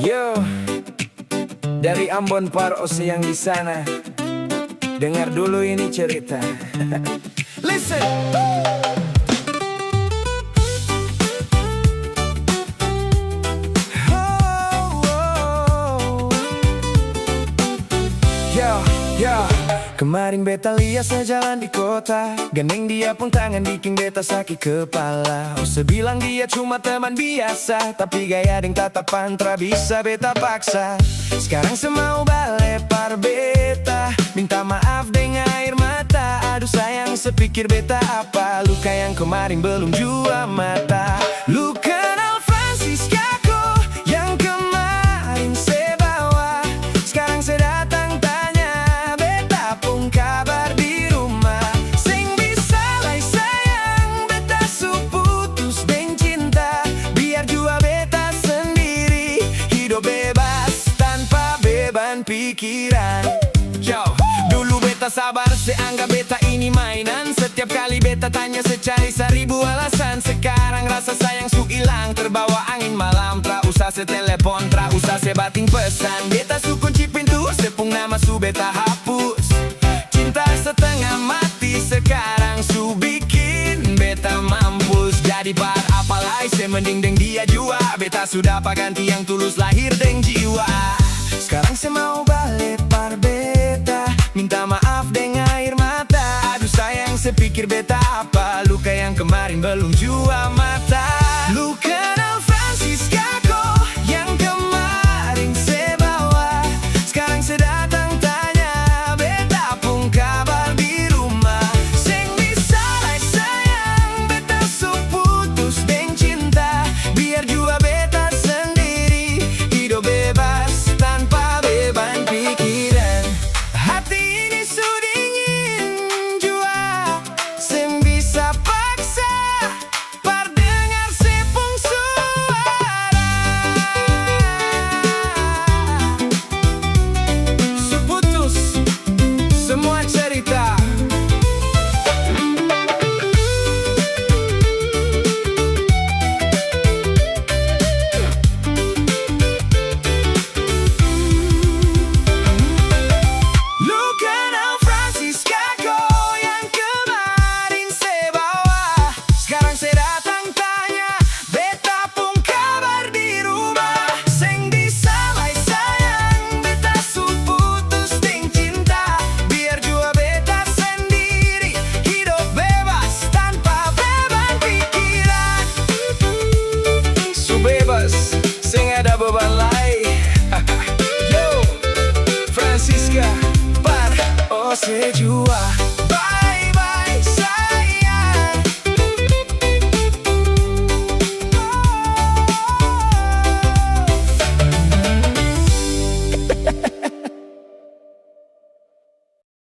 Yo, dari Ambon Par Ose yang di sana, dengar dulu ini cerita. Listen. Yo, kemarin beta lihat sejalan di kota, gandeng dia pun tangan bikin beta sakit kepala. Ose bilang dia cuma teman biasa, tapi gaya deng tatapan tra bisa beta paksa. Sekarang semau bale par beta, minta maaf deng air mata. Aduh sayang sepikir beta apa, luka yang kemarin belum jua mata. Lu kenal Francisca yang kemarin saya bawa, sekarang saya datang tanya beta pun kabar di rumah. Sing bisa lai sayang beta su putus deng cinta, biar jua beta sendiri hidup bebas tanpa beban pikiran. Yo, dulu beta sabar seanggap beta ini mainan. Setiap kali beta tanya secari 1000 alasan. Sekarang rasa sayang su hilang terbawa angin malam. Tra usah setelepon, tra usah sebating pesan. Beta su kunci pintu, sepung nama su beta hapus. Cinta setengah mati sekarang su bikin beta mampus. Jadi par apalai se mending deng dia jua. Beta sudah ganti yang tulus lahir deng jiwa. Sekarang se mau balik par beta, minta maaf deng air mata. Aduh sayang sepikir beta apa, luka yang kemarin belum jua mata. Lu kenal Francisca yang kemarin saya bawa, sekarang saya datang tanya beta pun kabar di rumah. Sing bisa lai sayang beta su putus deng cinta, biar jua beta sendiri hidup bebas tanpa beban pikiran. Hati ini su dingin jua, sing bisa paksa par dengar sepung suara. Su putus semua cerita. Lu kenal Francisca yang kemarin saya bawa, sekarang saya datang tanya beta pun kabar di rumah. Sing bisa lai sayang beta su putus deng cinta, biar jua beta sendiri hidup bebas tanpa beban pikiran. Su bebas, sing ada beban lai. Yo, Francisca par Ose.